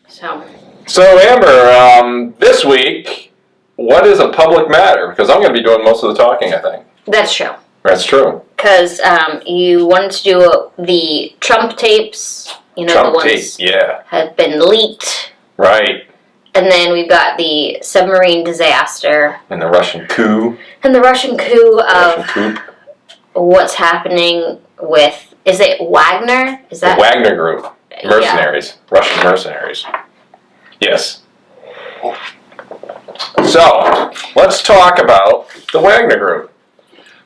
So Amber, this week, what is a public matter? Because I'm going to be doing most of the talking, I think. That's true. That's true. Because you wanted to do the Trump tapes. You know, Trump the ones tape, yeah. have been leaked. Right. And then we've got the submarine disaster. And the Russian coup. And the Russian coup of Russian coup. What's happening with, is it Wagner? Is that the Wagner Group. Mercenaries. Yeah. Russian mercenaries. Yes. So, let's talk about the Wagner Group.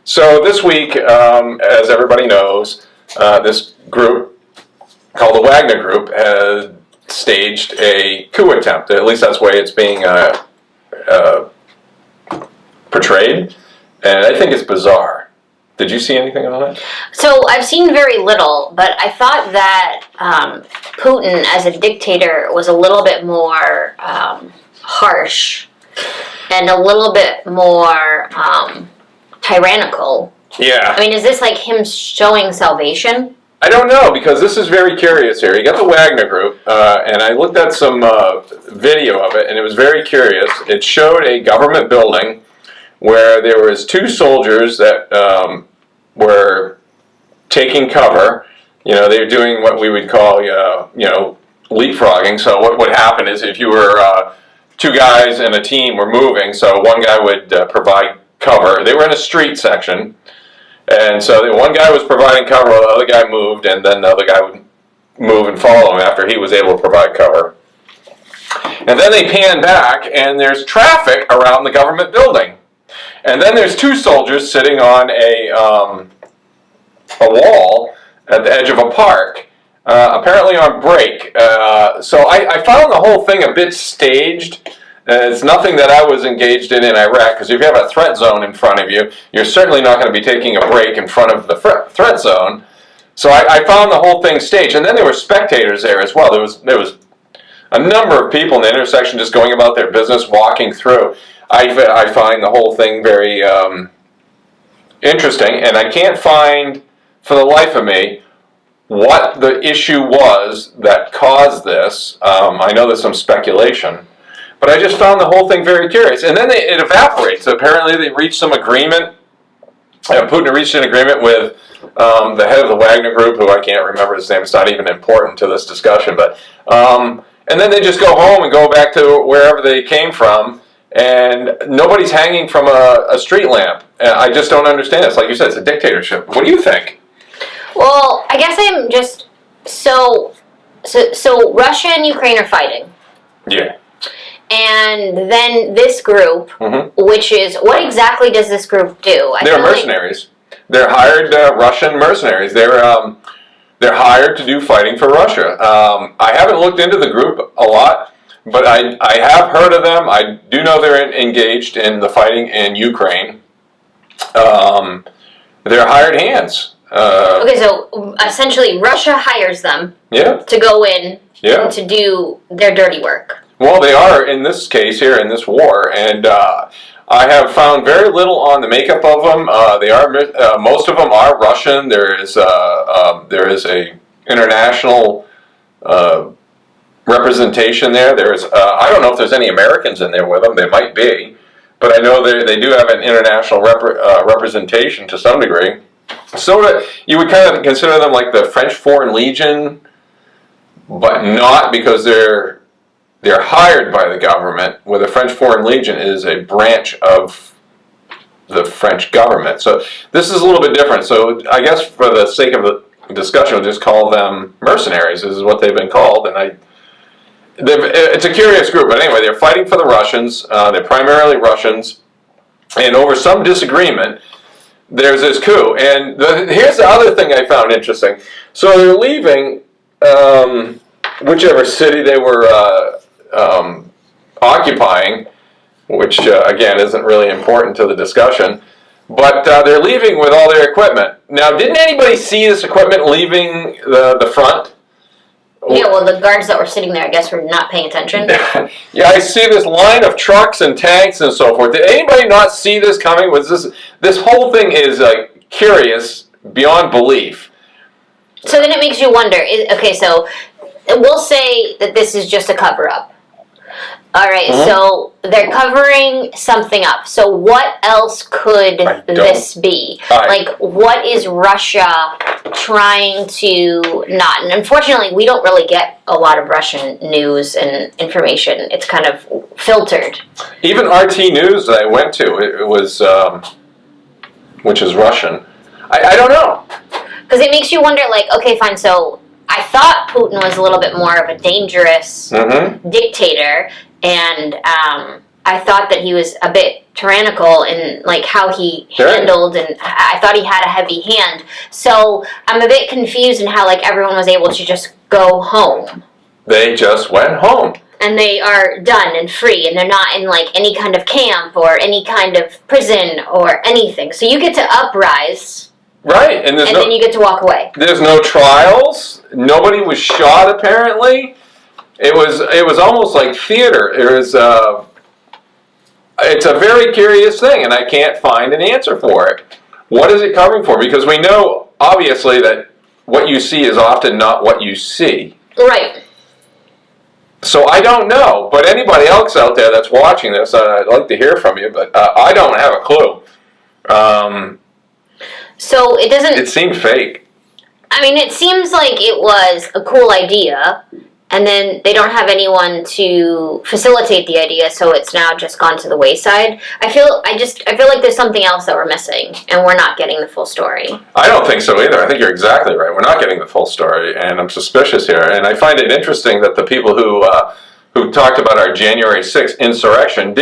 So this week, as everybody knows, this group called the Wagner Group has staged a coup attempt. At least that's the way it's being portrayed. And I think it's bizarre. Did you see anything on it? So I've seen very little, but I thought that Putin as a dictator was a little bit more harsh and a little bit more tyrannical. Yeah. I mean, is this like him showing salvation? I don't know, because this is very curious here. You got the Wagner Group, and I looked at some video of it, and it was very curious. It showed a government building where there was two soldiers that were taking cover. You know, they were doing what we would call, leapfrogging. So what would happen is if you were two guys in a team were moving, so one guy would provide cover. They were in a street section. And so one guy was providing cover while the other guy moved, and then the other guy would move and follow him after he was able to provide cover. And then they pan back, and there's traffic around the government building. And then there's two soldiers sitting on a wall at the edge of a park, apparently on break. So I found the whole thing a bit staged. It's nothing that I was engaged in Iraq, because if you have a threat zone in front of you, you're certainly not going to be taking a break in front of the threat zone. So I found the whole thing staged. And then there were spectators there as well. There was a number of people in the intersection just going about their business, walking through. I find the whole thing very interesting, and I can't find, for the life of me, what the issue was that caused this. I know there's some speculation, but I just found the whole thing very curious. And then it evaporates. Apparently they reached some agreement. Putin reached an agreement with the head of the Wagner Group, who I can't remember his name. It's not even important to this discussion. But and then they just go home and go back to wherever they came from. And nobody's hanging from a street lamp. I just don't understand this. Like you said, it's a dictatorship. What do you think? Well, I guess I'm just so Russia and Ukraine are fighting. Yeah. And then this group, which is, what exactly does this group do? They're mercenaries. They're hired Russian mercenaries. They're hired to do fighting for Russia. I haven't looked into the group a lot. But I have heard of them. I do know they're engaged in the fighting in Ukraine. They're hired hands. Okay, so essentially Russia hires them to go in and to do their dirty work. Well, they are in this case here in this war, and I have found very little on the makeup of them. They are most of them are Russian. There is a international representation there. There's I don't know if there's any Americans in there with them. There might be, but I know they do have an international representation to some degree. So you would kind of consider them like the French Foreign Legion, but not, because they're hired by the government, where the French Foreign Legion is a branch of the French government. So this is a little bit different. So I guess for the sake of the discussion, we'll just call them mercenaries. This is what they've been called, and it's a curious group. But anyway, they're fighting for the Russians. They're primarily Russians, and over some disagreement, there's this coup. And here's the other thing I found interesting. So they're leaving whichever city they were occupying, which again isn't really important to the discussion, but they're leaving with all their equipment. Now, didn't anybody see this equipment leaving the front? Yeah, well, the guards that were sitting there, I guess, were not paying attention. Yeah, I see this line of trucks and tanks and so forth. Did anybody not see this coming? Was this whole thing is curious beyond belief. So then it makes you wonder. Okay, so we'll say that this is just a cover-up. All right, so they're covering something up. So what else could this be? Like, what is Russia trying to not? And unfortunately, we don't really get a lot of Russian news and information. It's kind of filtered. Even RT News that I went to, it was, which is Russian. I don't know. Because it makes you wonder, like, okay, fine, so I thought Putin was a little bit more of a dangerous dictator, and I thought that he was a bit tyrannical in like how he handled, and I thought he had a heavy hand. So I'm a bit confused in how like everyone was able to just go home. They just went home. And they are done and free, and they're not in like any kind of camp or any kind of prison or anything. So you get to uprise. Right, and then you get to walk away. There's no trials. Nobody was shot. Apparently, it was almost like theater. It's a very curious thing, and I can't find an answer for it. What is it covering for? Because we know obviously that what you see is often not what you see. Right. So I don't know, but anybody else out there that's watching this, I'd like to hear from you. But I don't have a clue. So it doesn't... It seemed fake. I mean, it seems like it was a cool idea, and then they don't have anyone to facilitate the idea, so it's now just gone to the wayside. I feel like there's something else that we're missing, and we're not getting the full story. I don't think so either. I think you're exactly right. We're not getting the full story, and I'm suspicious here. And I find it interesting that the people who talked about our January 6th insurrection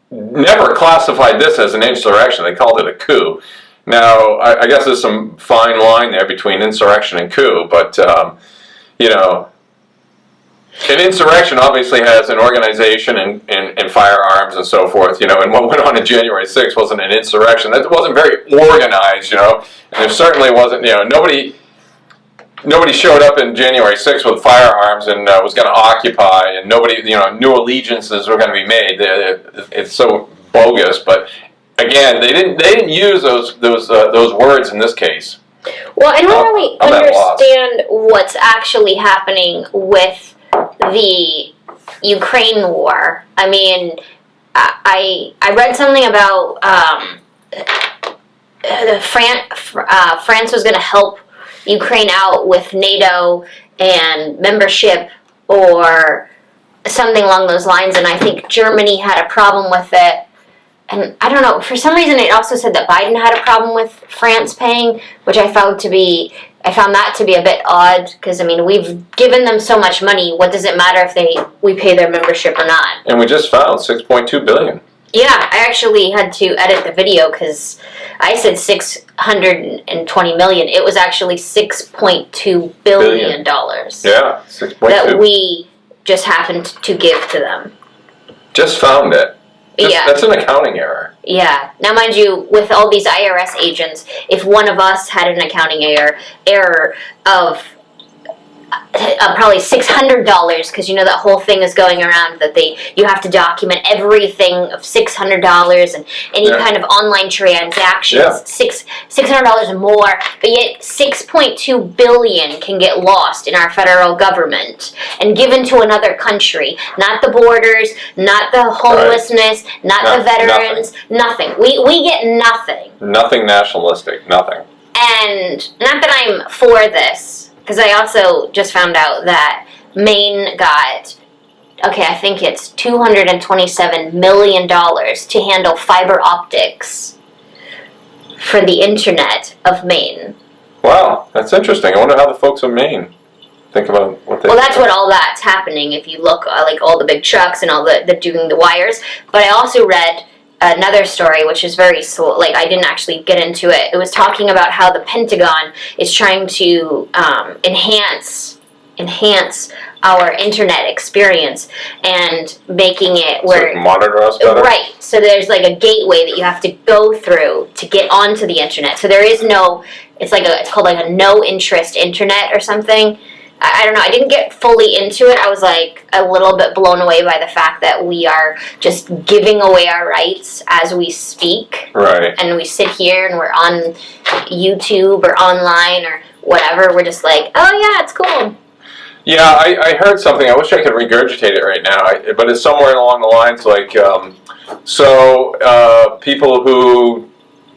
never classified this as an insurrection. They called it a coup. Now, I guess there's some fine line there between insurrection and coup, but, you know, an insurrection obviously has an organization and firearms and so forth, you know, and what went on in January 6th wasn't an insurrection. That wasn't very organized, you know, and there certainly wasn't, you know, nobody showed up in January 6th with firearms and was going to occupy, and nobody, you know, new allegiances were going to be made. It's so bogus, but... Again, they didn't use those words in this case. Well, I don't really understand what's actually happening with the Ukraine war. I mean, I read something about France was going to help Ukraine out with NATO and membership or something along those lines, and I think Germany had a problem with it. And I don't know, for some reason it also said that Biden had a problem with France paying, which I found that to be a bit odd, because I mean, we've given them so much money, what does it matter if we pay their membership or not? And we just found $6.2 billion. Yeah, I actually had to edit the video because I said $620 million. It was actually $6.2 billion. Yeah, 6.2. That we just happened to give to them. Just found it. Yeah. That's an accounting error. Yeah. Now, mind you, with all these IRS agents, if one of us had an accounting error of probably $600, because you know that whole thing is going around that you have to document everything of $600 and any kind of online transactions, $600 and more, but yet $6.2 billion can get lost in our federal government and given to another country. Not the borders, not the homelessness, not the veterans, nothing. We get nothing. Nothing nationalistic, nothing. And not that I'm for this, because I also just found out that Maine got, I think it's $227 million to handle fiber optics for the internet of Maine. Wow, that's interesting. I wonder how the folks of Maine think about what they... Well, that's what all that's happening if you look, like all the big trucks and all the doing the wires. But I also read another story, which is very slow, like I didn't actually get into it. It was talking about how the Pentagon is trying to enhance our internet experience and making it where... So monitor us better? Right. So there's like a gateway that you have to go through to get onto the internet. So there is no... It's called like a no-interest internet or something. I don't know, I didn't get fully into it. I was like a little bit blown away by the fact that we are just giving away our rights as we speak. Right. And we sit here and we're on YouTube or online or whatever. We're just like, oh yeah, it's cool. Yeah, I heard something. I wish I could regurgitate it right now, but it's somewhere along the lines like, people who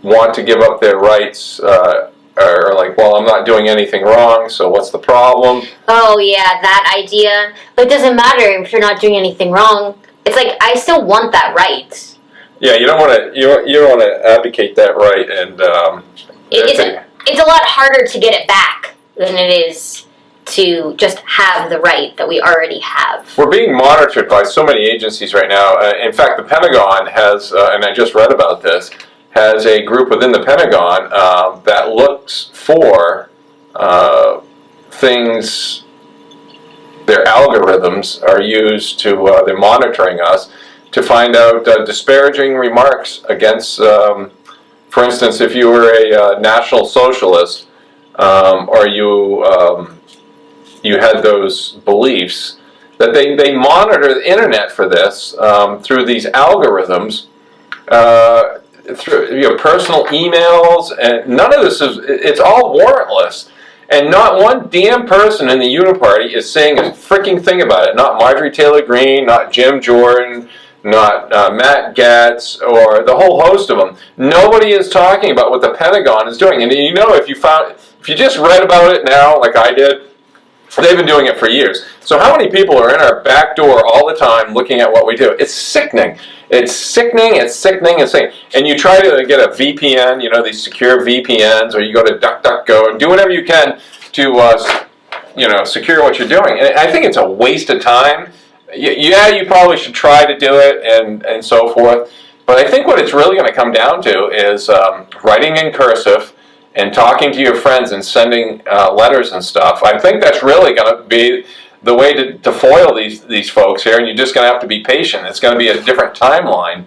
want to give up their rights are like, well, I'm not doing anything wrong, so what's the problem? Oh yeah, that idea. But it doesn't matter if you're not doing anything wrong. It's like I still want that right. Yeah, you don't want to advocate that right, and it's a lot harder to get it back than it is to just have the right that we already have. We're being monitored by so many agencies right now. In fact, the Pentagon has, and I just read about this, has a group within the Pentagon that looks for things. Their algorithms are used to, they're monitoring us to find out disparaging remarks against, for instance, if you were a National Socialist or you had those beliefs, that they monitor the internet for this through these algorithms, through personal emails, and none of this it's all warrantless. And not one damn person in the Uniparty is saying a freaking thing about it. Not Marjorie Taylor Greene, not Jim Jordan, not Matt Gaetz, or the whole host of them. Nobody is talking about what the Pentagon is doing. And you know, if you just read about it now, like I did, they've been doing it for years. So how many people are in our back door all the time looking at what we do? It's sickening. It's sickening, it's sickening, it's sickening. And you try to get a VPN, you know, these secure VPNs, or you go to DuckDuckGo and do whatever you can to, secure what you're doing. And I think it's a waste of time. Yeah, you probably should try to do it and so forth. But I think what it's really going to come down to is writing in cursive and talking to your friends and sending letters and stuff. I think that's really going to be the way to foil these folks here, and you're just going to have to be patient. It's going to be a different timeline.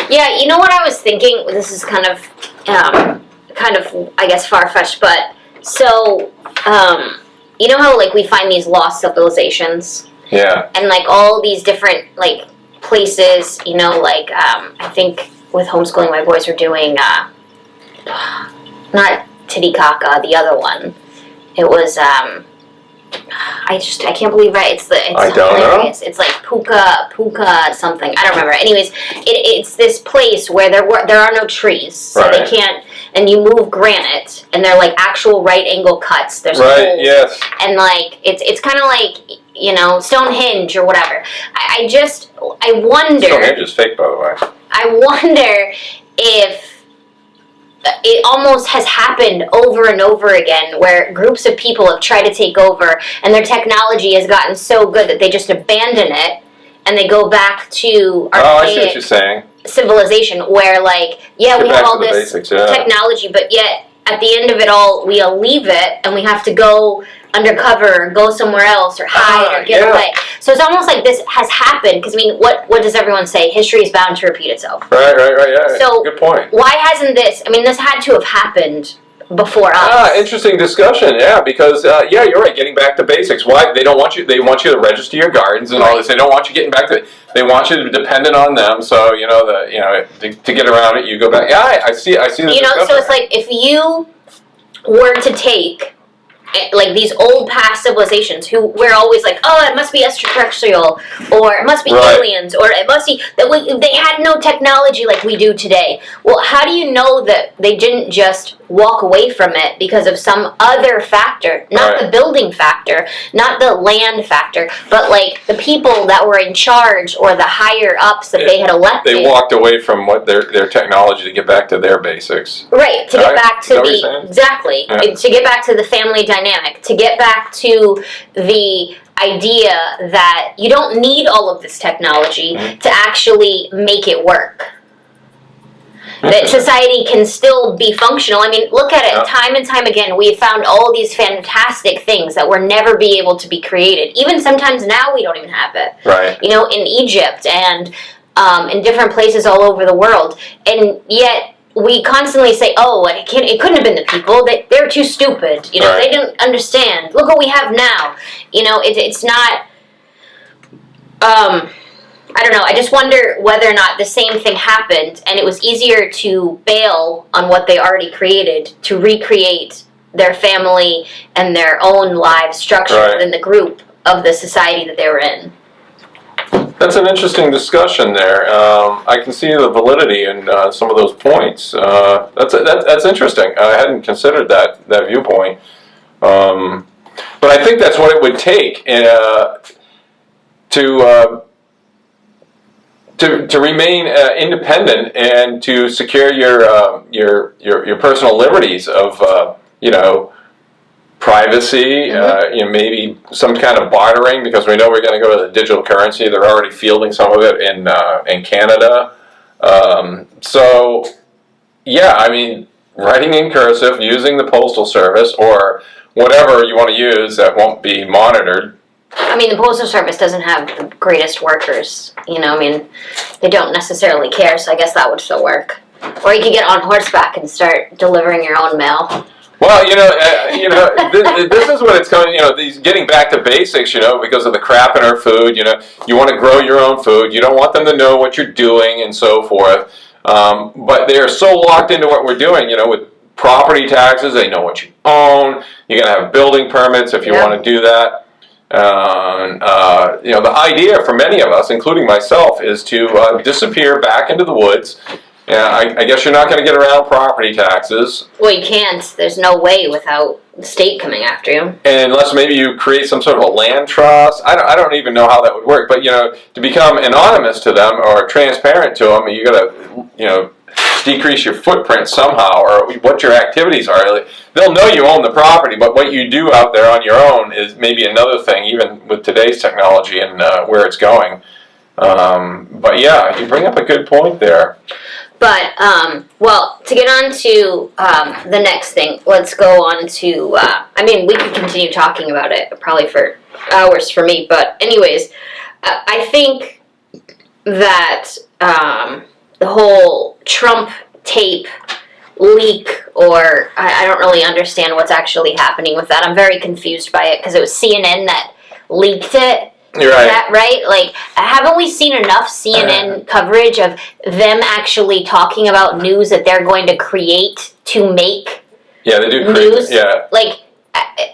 Yeah, you know what I was thinking? This is kind of I guess, far-fetched, but so, you know how, like, we find these lost civilizations? Yeah. And, like, all these different, like, places, you know, like, I think with homeschooling my boys are doing, not Titicaca, the other one. It was, I can't believe it's I don't hilarious. know. It's like Puka something. I don't remember. Anyways, it's this place where there are no trees, so right. They can't. And you move granite, and they're like actual right angle cuts. There's right. holes, Yes. and like it's kind of like, you know, Stonehenge or whatever. I wonder. Stonehenge is fake, by the way. I wonder if it almost has happened over and over again, where groups of people have tried to take over, and their technology has gotten so good that they just abandon it, and they go back to archaic I see what you're saying. civilization, where, like, yeah, we have all this basics, technology, but yet at the end of it all, we leave it, and we have to go undercover, or go somewhere else, or hide, or get away. So it's almost like this has happened, because, I mean, what does everyone say? History is bound to repeat itself. Right, yeah. So, good point. Why hasn't this, I mean, this had to have happened before us. Interesting discussion, yeah, because, you're right, getting back to basics. Why? They want you to register your gardens and all this. They don't want you getting back to it. They want you to be dependent on them, so, to get around it, you go back. Yeah, I see the discussion. So it's like, if you were to take, like, these old past civilizations who we're always like, oh, it must be extraterrestrial, or it must be aliens, or it must be that they had no technology like we do today. Well, how do you know that they didn't just walk away from it because of some other factor? Not the building factor, not the land factor, but, like, the people that were in charge, or the higher ups that they had elected. They walked away from what their technology to get back to their basics. Right, to get back to to get back to the family dynamic, to get back to the idea that you don't need all of this technology to actually make it work. That society can still be functional. I mean, look at it. Time and time again, we have found all these fantastic things that were never be able to be created. Even sometimes now we don't even have it. Right. You know, in Egypt and in different places all over the world. And yet we constantly say, oh, it couldn't have been the people. They're too stupid. You know, they didn't understand. Look what we have now. You know, it's not... I don't know, I just wonder whether or not the same thing happened, and it was easier to bail on what they already created to recreate their family and their own lives structure within the group of the society that they were in. That's an interesting discussion there. I can see the validity in some of those points. That's interesting. I hadn't considered that viewpoint. But I think that's what it would take to remain independent and to secure your personal liberties of privacy, maybe some kind of bartering, because we know we're going to go to the digital currency. They're already fielding some of it in Canada. So, yeah, I mean, writing in cursive, using the postal service, or whatever you want to use that won't be monitored. I mean, the Postal Service doesn't have the greatest workers, I mean, they don't necessarily care, so I guess that would still work. Or you could get on horseback and start delivering your own mail. Well, this is what it's coming. These getting back to basics. Because of the crap in our food. You want to grow your own food. You don't want them to know what you're doing and so forth. But they are so locked into what we're doing. With property taxes, they know what you own. You're gonna have building permits if you want to do that. The idea for many of us, including myself, is to disappear back into the woods. I guess you're not going to get around property taxes. Well, you can't. There's no way without the state coming after you. Unless maybe you create some sort of a land trust. I don't even know how that would work. But, to become anonymous to them or transparent to them, you got to, decrease your footprint somehow, or what your activities are. They'll know you own the property, but what you do out there on your own is maybe another thing, even with today's technology and where it's going. But yeah, you bring up a good point there. But, to get on to the next thing, let's go on to, we could continue talking about it probably for hours for me, but anyways, I think that the whole Trump tape leak, or I don't really understand what's actually happening with that. I'm very confused by it because it was CNN that leaked it. You're right. Is that right? Like, haven't we seen enough CNN coverage of them actually talking about news that they're going to create to make they do news? Yeah. Like,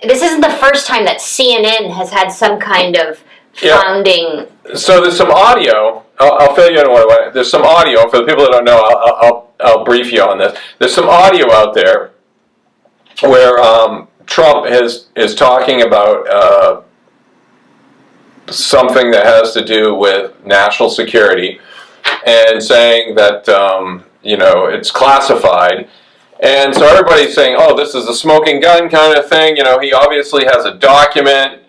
this isn't the first time that CNN has had some kind of founding. So there's some audio. I'll fill you in what I want. There's some audio. For the people that don't know, I'll brief you on this. There's some audio out there where Trump is talking about something that has to do with national security, and saying that it's classified, and so everybody's saying, oh, this is a smoking gun kind of thing. He obviously has a document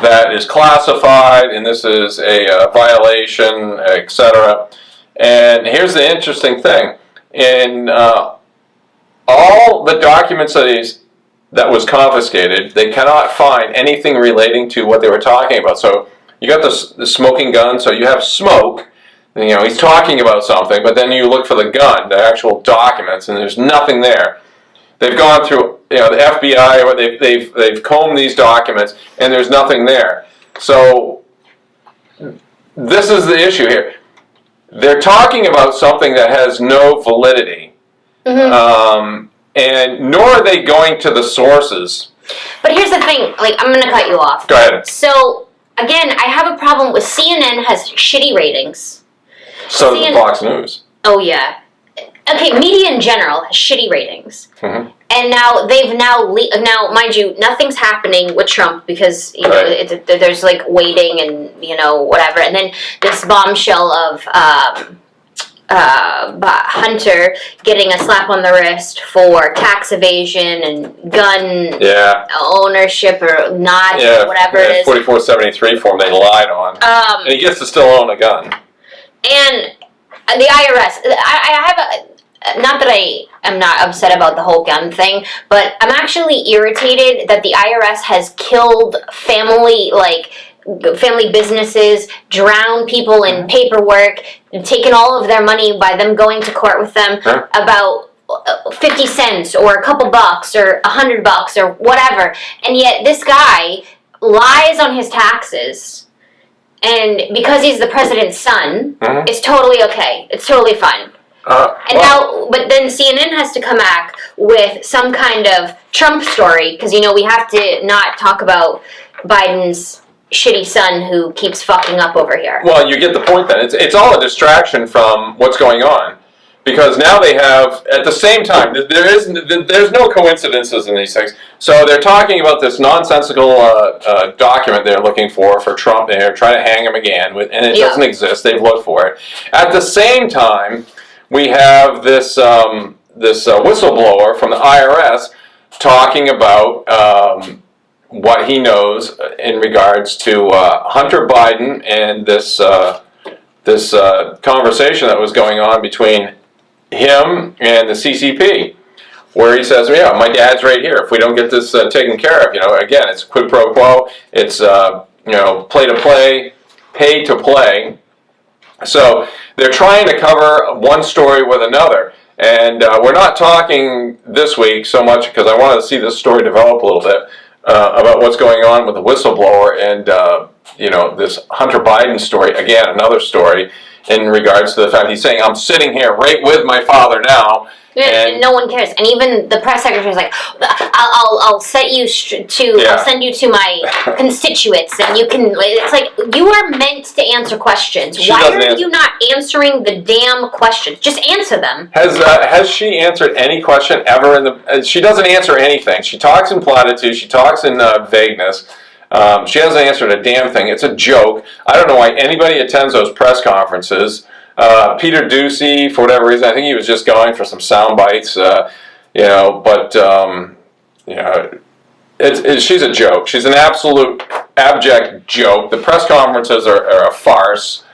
that is classified, and this is a violation, etc. And here's the interesting thing: in all the documents that was confiscated, they cannot find anything relating to what they were talking about. So you got the smoking gun, so you have smoke, and, he's talking about something, but then you look for the gun, the actual documents, and there's nothing there. They've gone through, the FBI, or they've combed these documents, and there's nothing there. So this is the issue here. They're talking about something that has no validity, and nor are they going to the sources. But here's the thing, I'm going to cut you off. Go ahead. So, again, I have a problem with CNN has shitty ratings. So does Fox News. Oh, yeah. Okay, media in general has shitty ratings. Mm-hmm. And now now, mind you, nothing's happening with Trump because, there's waiting and, whatever. And then this bombshell of Hunter getting a slap on the wrist for tax evasion and gun ownership or not, or whatever it is. 4473 form they lied on. And he gets to still own a gun. And the IRS, I have not that I am not upset about the whole gun thing, but I'm actually irritated that the IRS has killed family businesses, drowned people in paperwork, and taken all of their money by them going to court with them about 50 cents or a couple bucks or $100 or whatever. And yet this guy lies on his taxes. And because he's the president's son, it's totally okay. It's totally fine. But then CNN has to come back with some kind of Trump story because we have to not talk about Biden's shitty son who keeps fucking up over here. Well, you get the point then. It's all a distraction from what's going on. Because now they have, at the same time, there's no coincidences in these things. So they're talking about this nonsensical document they're looking for Trump. They're trying to hang him again, and it doesn't exist. They've looked for it. At the same time, we have this whistleblower from the IRS talking about what he knows in regards to Hunter Biden and this conversation that was going on between him and the CCP, where he says, "Yeah, my dad's right here. If we don't get this taken care of, again, it's quid pro quo. It's play to play, pay to play." So they're trying to cover one story with another, and we're not talking this week so much because I wanted to see this story develop a little bit about what's going on with the whistleblower and this Hunter Biden story. Again, another story. In regards to the fact he's saying, I'm sitting here right with my father now. And no one cares. And even the press secretary is like, I'll set you I'll send you to my constituents, and you can. It's like you are meant to answer questions. Why are you not answering the damn questions? Just answer them. Has she answered any question ever she doesn't answer anything. She talks in platitudes. She talks in vagueness. She hasn't answered a damn thing. It's a joke. I don't know why anybody attends those press conferences. Peter Doocy, for whatever reason, I think he was just going for some sound bites, she's a joke. She's an absolute abject joke. The press conferences are a farce.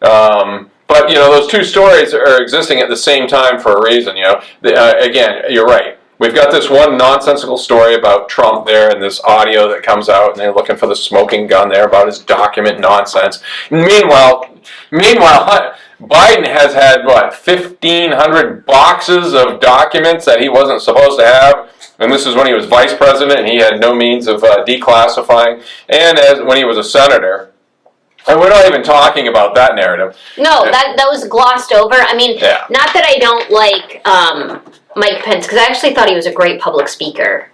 But, those two stories are existing at the same time for a reason, Again, you're right. We've got this one nonsensical story about Trump there and this audio that comes out, and they're looking for the smoking gun there about his document nonsense. Meanwhile, Biden has had, 1,500 boxes of documents that he wasn't supposed to have, and this is when he was vice president and he had no means of declassifying, and when he was a senator. And we're not even talking about that narrative. No, that was glossed over. I mean, not that I don't like Mike Pence, because I actually thought he was a great public speaker.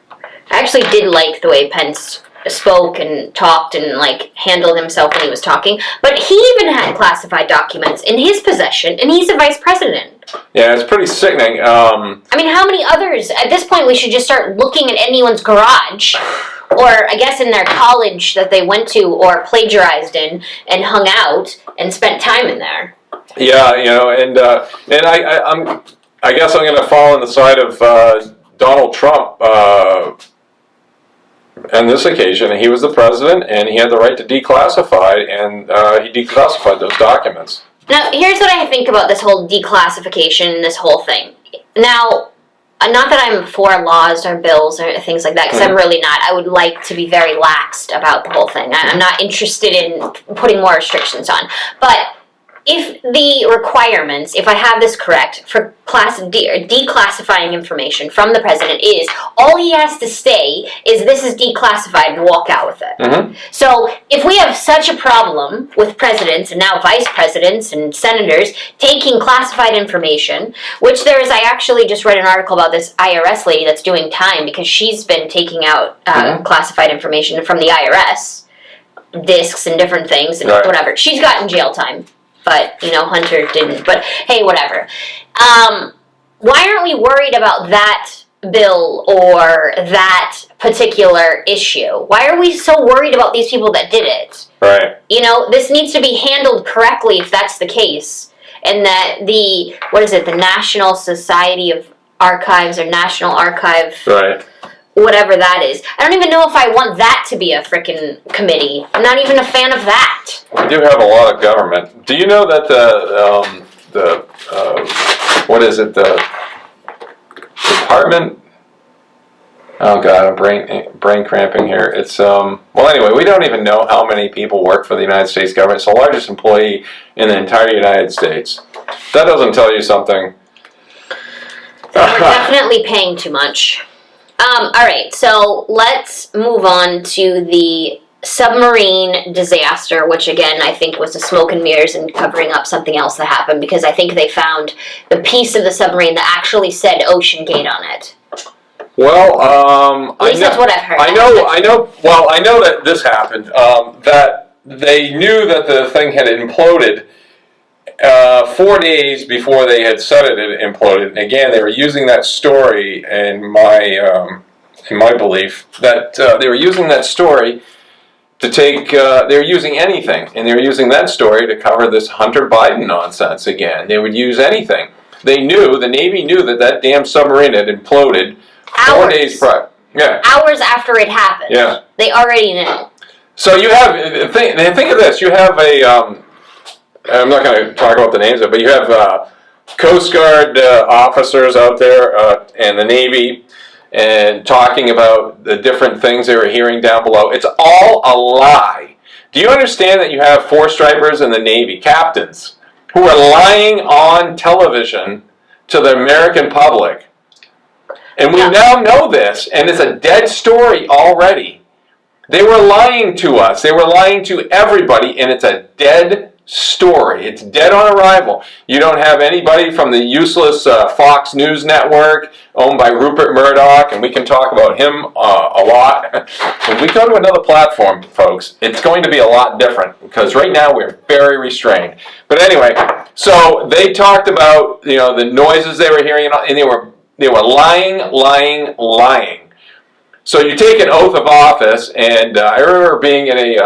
I actually did like the way Pence spoke and talked and handled himself when he was talking. But he even had classified documents in his possession, and he's a vice president. Yeah, it's pretty sickening. I mean, how many others? At this point, we should just start looking at anyone's garage, or I guess in their college that they went to or plagiarized in and hung out and spent time in there. Yeah, and I guess I'm going to fall on the side of Donald Trump on this occasion. He was the president, and he had the right to declassify, and he declassified those documents. Now, here's what I think about this whole declassification and this whole thing. Now, not that I'm for laws or bills or things like that, because I'm really not. I would like to be very laxed about the whole thing. I'm not interested in putting more restrictions on. But if the requirements, if I have this correct, for declassifying information from the president is, all he has to say is this is declassified and walk out with it. Mm-hmm. So if we have such a problem with presidents and now vice presidents and senators taking classified information, which I actually just read an article about this IRS lady that's doing time because she's been taking out classified information from the IRS, discs and different things and whatever. She's gotten jail time. But, Hunter didn't. But, hey, whatever. Why aren't we worried about that bill or that particular issue? Why are we so worried about these people that did it? Right. This needs to be handled correctly if that's the case. And that the National Society of Archives or National Archive... Right. Whatever that is. I don't even know if I want that to be a frickin' committee. I'm not even a fan of that. We do have a lot of government. Do you know that the department? Oh God, I'm brain cramping here. It's well, anyway, we don't even know how many people work for the United States government. It's the largest employee in the entire United States. That doesn't tell you something. We're definitely paying too much. Alright, so let's move on to the submarine disaster, which again I think was a smoke and mirrors and covering up something else that happened, because I think they found the piece of the submarine that actually said Ocean Gate on it. Well, At least that's what I've heard. I know. Well, I know that this happened. That they knew that the thing had imploded 4 days before they had said it had imploded. And again, they were using that story, in my belief, that they were using that story to take. They were using anything, and they were using that story to cover this Hunter Biden nonsense again. They would use anything. They knew, the Navy knew that damn submarine had imploded 4 days prior. Yeah. Hours after it happened. Yeah. They already knew. So you have, think of this, you have I'm not going to talk about the names of it, but you have Coast Guard officers out there and the Navy, and talking about the different things they were hearing down below. It's all a lie. Do you understand that you have 4-stripers in the Navy, captains, who are lying on television to the American public? And we now know this, and it's a dead story already. They were lying to us. They were lying to everybody, and it's a dead story. It's dead on arrival. You don't have anybody from the useless Fox News network owned by Rupert Murdoch, and we can talk about him a lot. When we go to another platform, folks, it's going to be a lot different, because right now we're very restrained. But anyway, so they talked about, you know, the noises they were hearing, and they were lying. So you take an oath of office, and I remember being in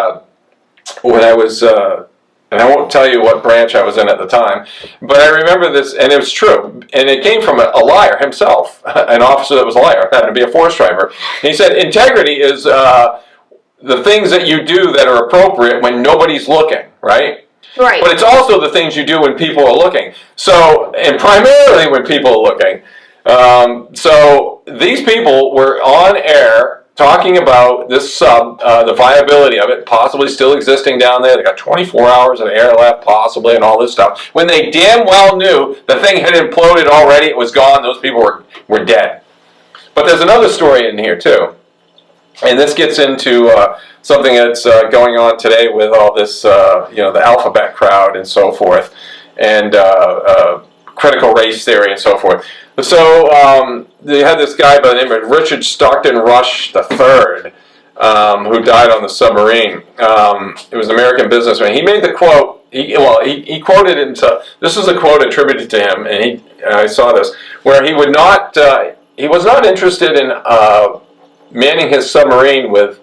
when I was, and I won't tell you what branch I was in at the time, but I remember this, and it was true, and it came from a liar himself, an officer that was a liar, happened to be a 4-striper. And he said, integrity is the things that you do that are appropriate when nobody's looking, right? Right. But it's also the things you do when people are looking. So, and primarily when people are looking. So these people were on air talking about this sub, the viability of it, possibly still existing down there. They got 24 hours of air left, possibly, and all this stuff. When they damn well knew the thing had imploded already, it was gone, those people were dead. But there's another story in here, too. And this gets into something that's going on today with all this, the alphabet crowd and so forth, and critical race theory and so forth. So they had this guy by the name of Richard Stockton Rush III, who died on the submarine. It was an American businessman. He made the quote. He quoted himself. This is a quote attributed to him, and I saw this, where he would not. He was not interested in manning his submarine with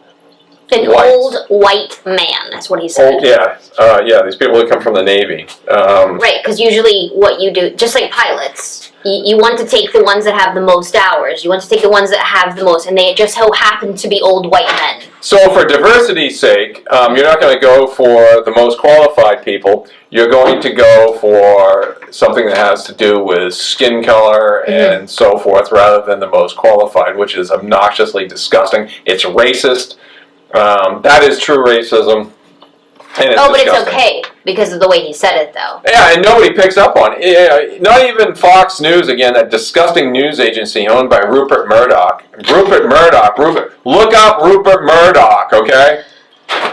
an whites. Old white man. That's what he said. These people that come from the Navy. Right, because usually what you do, just like pilots, you want to take the ones that have the most hours. You want to take the ones that have the most, and they just so happen to be old white men. So for diversity's sake, you're not going to go for the most qualified people. You're going to go for something that has to do with skin color and so forth, rather than the most qualified, which is obnoxiously disgusting. It's racist. That is true racism. And it's but disgusting. it's okay because of the way he said it, though. Yeah, and nobody picks up on it. Yeah, not even Fox News, again, that disgusting news agency owned by Rupert Murdoch. Look up Rupert Murdoch, okay?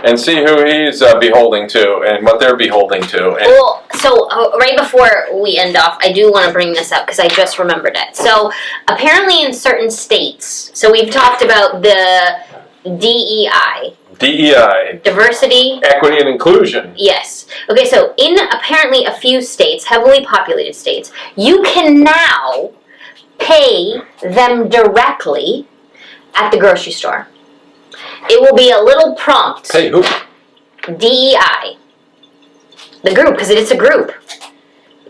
And see who he's beholding to and what they're beholding to. And well, so right before we end off, I do want to bring this up because I just remembered it. So apparently in certain states, so we've talked about the DEI. DEI. Diversity. Equity and inclusion. Yes. Okay, so in apparently a few states, heavily populated states, you can now pay them directly at the grocery store. It will be a little prompt. Hey, who? DEI. The group, because it's a group.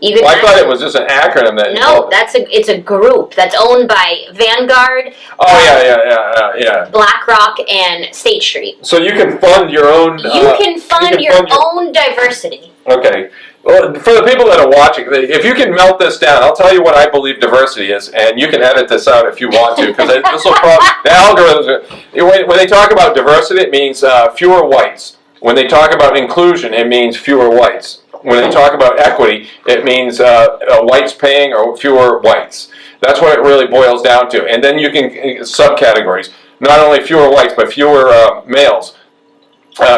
Well, I thought it was just an acronym that. No, it's a group that's owned by Vanguard. Oh yeah. BlackRock and State Street. So you can fund your own. You can fund your own diversity. Okay. Well, for the people that are watching, if you can melt this down, I'll tell you what I believe diversity is, and you can edit this out if you want to, because this will probably the algorithms. When they talk about diversity, it means fewer whites. When they talk about inclusion, it means fewer whites. When they talk about equity, it means whites paying or fewer whites. That's what it really boils down to. And then you can subcategories. Not only fewer whites, but fewer males.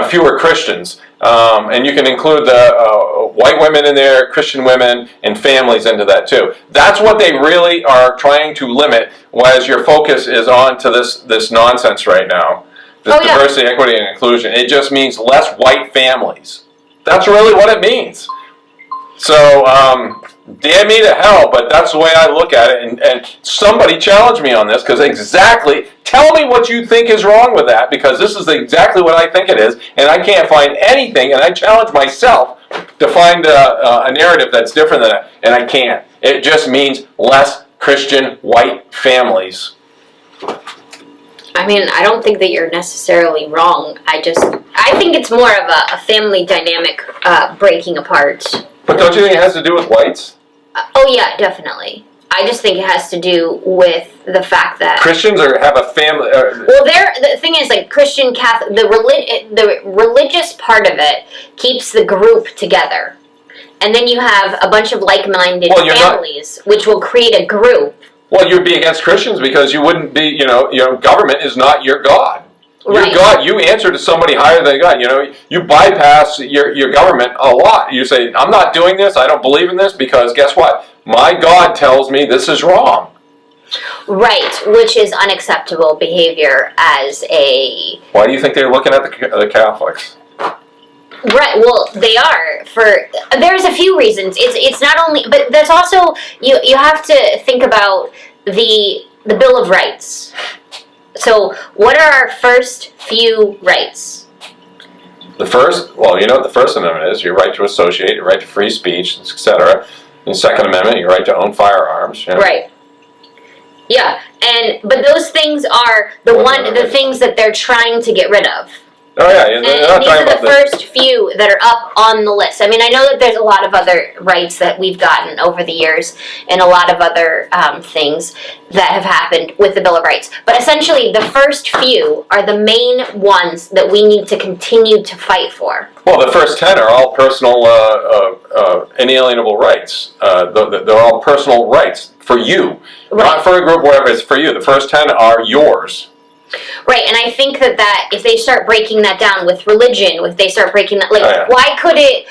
fewer Christians. And you can include the white women in there, Christian women, and families into that too. That's what they really are trying to limit, whereas your focus is on to this nonsense right now. This diversity, equity, and inclusion. It just means less white families. That's really what it means. So, damn me to hell, but that's the way I look at it. And somebody challenge me on this, because tell me what you think is wrong with that, because this is exactly what I think it is, and I can't find anything, and I challenge myself to find a narrative that's different than that, and I can't. It just means less Christian white families. I mean, I don't think that you're necessarily wrong. I think it's more of a family dynamic breaking apart. But don't you think it has to do with whites? Oh yeah, definitely. I just think it has to do with the fact that Christians have a family. Well, the thing is, like, Christian, Catholic, the religious part of it keeps the group together, and then you have a bunch of like-minded families, which will create a group. Well, you'd be against Christians because you wouldn't be. Your government is not your God. Your God, you answer to somebody higher than God. You bypass your government a lot. You say, I'm not doing this, I don't believe in this, because guess what? My God tells me this is wrong. Right, which is unacceptable behavior as a... Why do you think they're looking at the Catholics? Right, well, they are. There's a few reasons. It's not only... But there's also... You have to think about the Bill of Rights. So, what are our first few rights? The first, well, you know what the First Amendment is: your right to associate, your right to free speech, etc. The Second Amendment, your right to own firearms. Right. Yeah, but those things are the things that they're trying to get rid of. Oh yeah, and these are the first few that are up on the list. I mean, I know that there's a lot of other rights that we've gotten over the years, and a lot of other things that have happened with the Bill of Rights. But essentially, the first few are the main ones that we need to continue to fight for. Well, the first 10 are all personal, inalienable rights. They're all personal rights for you, not for a group. Whatever, it's for you. The first 10 are yours. Right, and I think that if they start breaking that down with religion, if they start breaking that, why could it,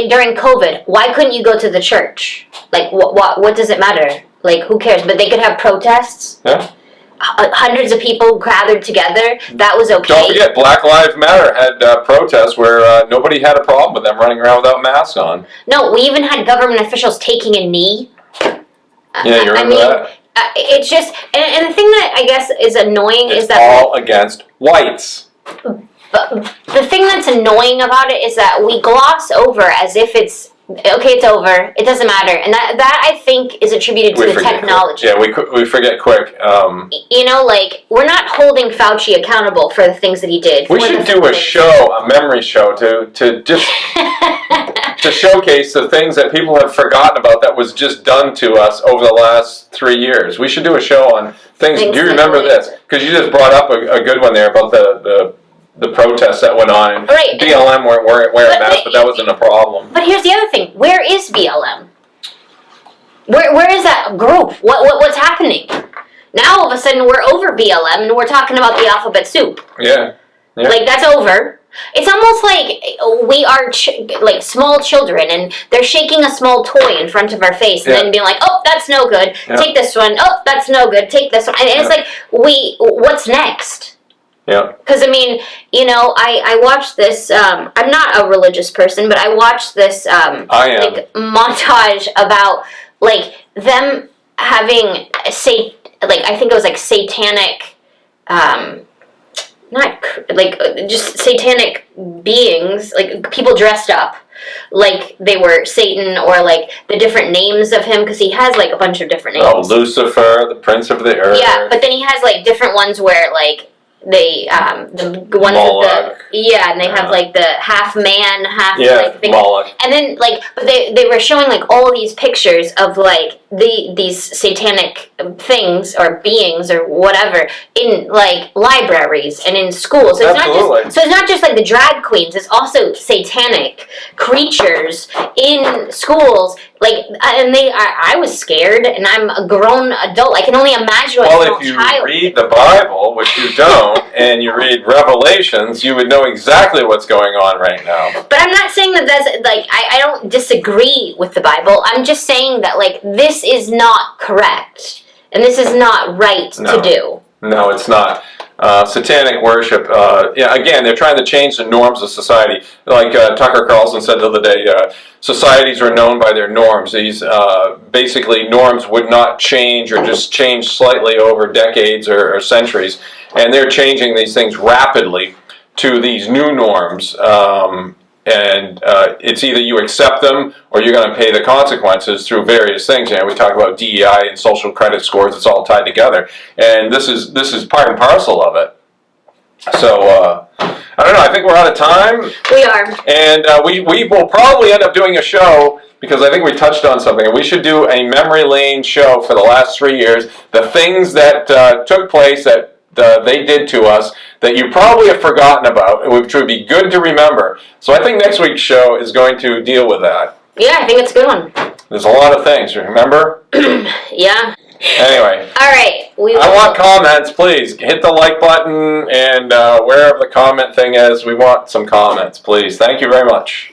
during COVID, why couldn't you go to the church? Like, what does it matter? Like, who cares? But they could have protests. Yeah. Hundreds of people gathered together. That was okay. Don't forget, Black Lives Matter had protests where nobody had a problem with them running around without masks on. No, we even had government officials taking a knee. Yeah, you remember that? It's just, and the thing that I guess is annoying is that... It's all against whites. But the thing that's annoying about it is that we gloss over as if it's, okay, it's over, it doesn't matter. And that I think is attributed to the technology. Yeah, we forget quick. We're not holding Fauci accountable for the things that he did. We should do a memory show, to just... to showcase the things that people have forgotten about that was just done to us over the last 3 years. We should do a show on things. Do you remember this? Because you just brought up a good one there about the protests that went on. Right. BLM weren't wearing masks, but that wasn't a problem. But here's the other thing. Where is BLM? Where is that group? What's happening? Now all of a sudden we're over BLM and we're talking about the alphabet soup. Yeah. Like, that's over. It's almost like we are like small children, and they're shaking a small toy in front of our face, and then being like, "Oh, that's no good. Take this one. Oh, that's no good. Take this one." And it's like, what's next? Yeah. Because I mean, I watched this. I'm not a religious person, but I watched this like montage about like them having I think it was like satanic. Not like just satanic beings, like people dressed up like they were Satan, or like the different names of him, because he has like a bunch of different names. Oh, Lucifer, the Prince of the Earth. Yeah, but then he has like different ones where like they the ones with and they have like the half man, half like thing. Moloch. And then like, but they were showing like all these pictures of like these satanic things or beings or whatever in like libraries and in schools. So it's not just like the drag queens. It's also satanic creatures in schools, Like, and I was scared, and I'm a grown adult. I can only imagine what a Well, small if you child. read the Bible, which you don't, and you read Revelations, you would know exactly what's going on right now. But I'm not saying that that's, like, I don't disagree with the Bible. I'm just saying that, like, this is not correct. And this is not right to do. No, it's not. Satanic worship, again, they're trying to change the norms of society. Like Tucker Carlson said the other day, societies are known by their norms. These, basically, norms would not change or just change slightly over decades or centuries. And they're changing these things rapidly to these new norms. It's either you accept them or you're going to pay the consequences through various things. You know, we talk about DEI and social credit scores. It's all tied together, and this is part and parcel of it. So I don't know. I think we're out of time. We are. And we will probably end up doing a show because I think we touched on something. We should do a memory lane show for the last 3 years. The things that took place that they did to us that you probably have forgotten about, which would be good to remember. So I think next week's show is going to deal with that. Yeah, I think it's a good one. There's a lot of things, remember? Yeah. Anyway. All right. I want comments, please. Hit the like button, and wherever the comment thing is, we want some comments, please. Thank you very much.